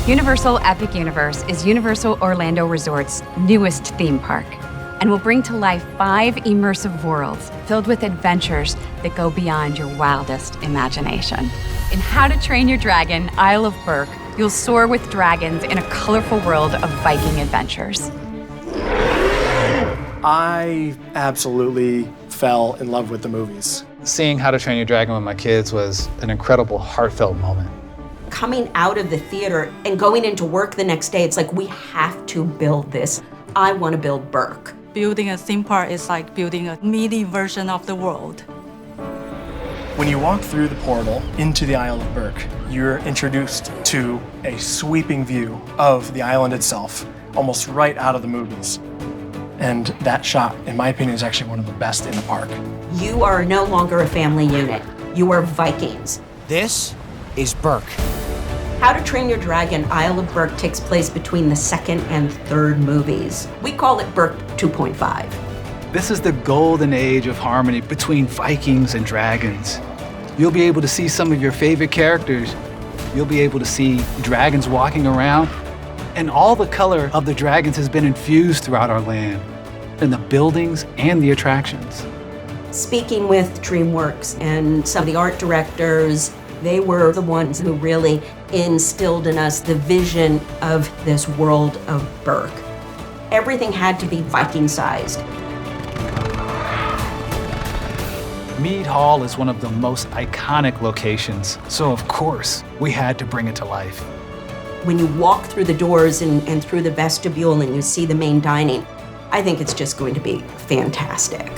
Universal Epic Universe is Universal Orlando Resort's newest theme park and will bring to life 5 immersive worlds filled with adventures that go beyond your wildest imagination. In How to Train Your Dragon, Isle of Berk, you'll soar with dragons in a colorful world of Viking adventures. I absolutely fell in love with the movies. Seeing How to Train Your Dragon with my kids was an incredible, heartfelt moment. Coming out of the theater and going into work the next day, it's like, we have to build this. I want to build Berk. Building a theme park is like building a mini version of the world. When you walk through the portal into the Isle of Berk, you're introduced to a sweeping view of the island itself, almost right out of the movies. And that shot, in my opinion, is actually one of the best in the park. You are no longer a family unit. You are Vikings. This is Berk. How to Train Your Dragon, Isle of Berk takes place between the second and third movies. We call it Berk 2.5. This is the golden age of harmony between Vikings and dragons. You'll be able to see some of your favorite characters. You'll be able to see dragons walking around. And all the color of the dragons has been infused throughout our land, in the buildings and the attractions. Speaking with DreamWorks and some of the art directors, they were the ones who really instilled in us the vision of this world of Berk. Everything had to be Viking-sized. Mead Hall is one of the most iconic locations, so of course, we had to bring it to life. When you walk through the doors and through the vestibule and you see the main dining, I think it's just going to be fantastic.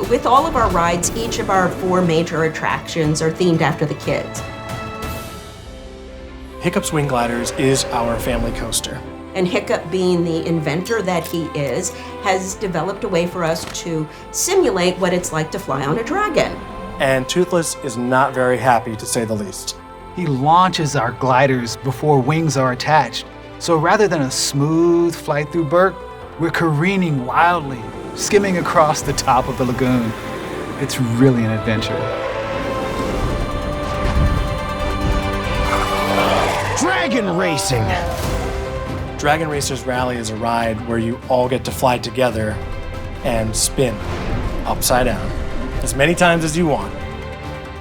With all of our rides, each of our 4 major attractions are themed after the kids. Hiccup's Wing Gliders is our family coaster. And Hiccup, being the inventor that he is, has developed a way for us to simulate what it's like to fly on a dragon. And Toothless is not very happy, to say the least. He launches our gliders before wings are attached. So rather than a smooth flight through Berk, we're careening wildly, skimming across the top of the lagoon. It's really an adventure. Dragon racing. Dragon Racers Rally is a ride where you all get to fly together and spin upside down as many times as you want.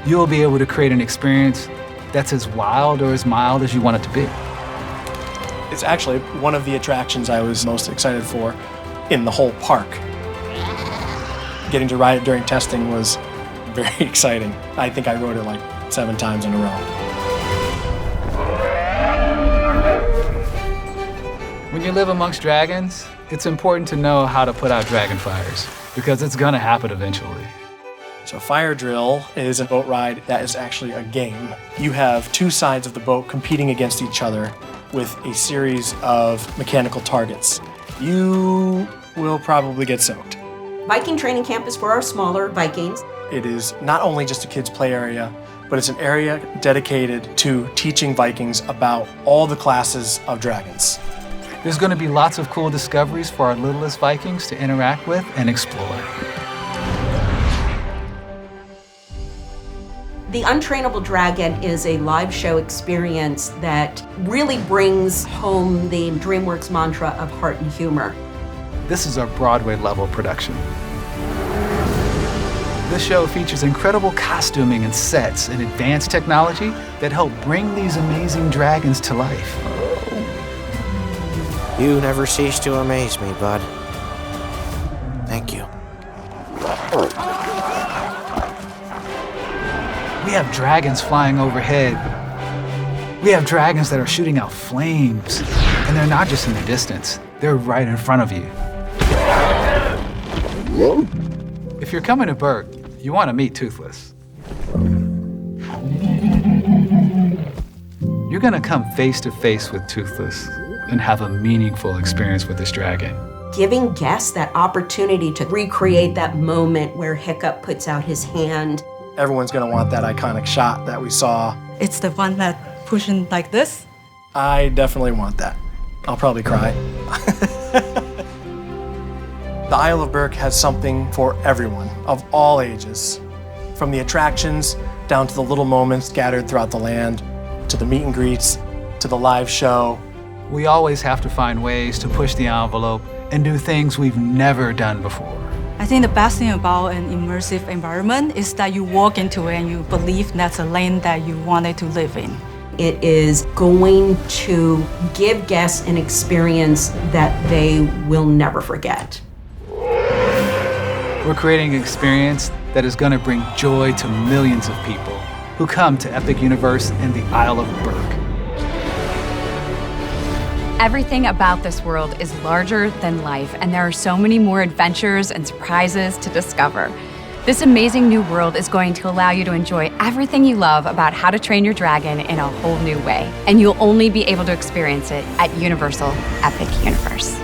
You'll be able to create an experience that's as wild or as mild as you want it to be. It's actually one of the attractions I was most excited for in the whole park. Getting to ride it during testing was very exciting. I think I rode it like 7 times in a row. When you live amongst dragons, it's important to know how to put out dragon fires, because it's gonna happen eventually. So Fire Drill is a boat ride that is actually a game. You have 2 sides of the boat competing against each other with a series of mechanical targets. You will probably get soaked. Viking Training Camp is for our smaller Vikings. It is not only just a kids' play area, but it's an area dedicated to teaching Vikings about all the classes of dragons. There's gonna be lots of cool discoveries for our littlest Vikings to interact with and explore. The Untrainable Dragon is a live show experience that really brings home the DreamWorks mantra of heart and humor. This is our Broadway-level production. This show features incredible costuming and sets and advanced technology that help bring these amazing dragons to life. You never cease to amaze me, bud. Thank you. We have dragons flying overhead. We have dragons that are shooting out flames. And they're not just in the distance, they're right in front of you. If you're coming to Berk, you want to meet Toothless. You're gonna come face to face with Toothless and have a meaningful experience with this dragon. Giving guests that opportunity to recreate that moment where Hiccup puts out his hand. Everyone's gonna want that iconic shot that we saw. It's the one that pushing like this. I definitely want that. I'll probably cry. The Isle of Berk has something for everyone, of all ages. From the attractions, down to the little moments scattered throughout the land, to the meet and greets, to the live show. We always have to find ways to push the envelope and do things we've never done before. I think the best thing about an immersive environment is that you walk into it and you believe that's a land that you wanted to live in. It is going to give guests an experience that they will never forget. We're creating an experience that is going to bring joy to millions of people who come to Epic Universe in the Isle of Berk. Everything about this world is larger than life, and there are so many more adventures and surprises to discover. This amazing new world is going to allow you to enjoy everything you love about How to Train Your Dragon in a whole new way. And you'll only be able to experience it at Universal Epic Universe.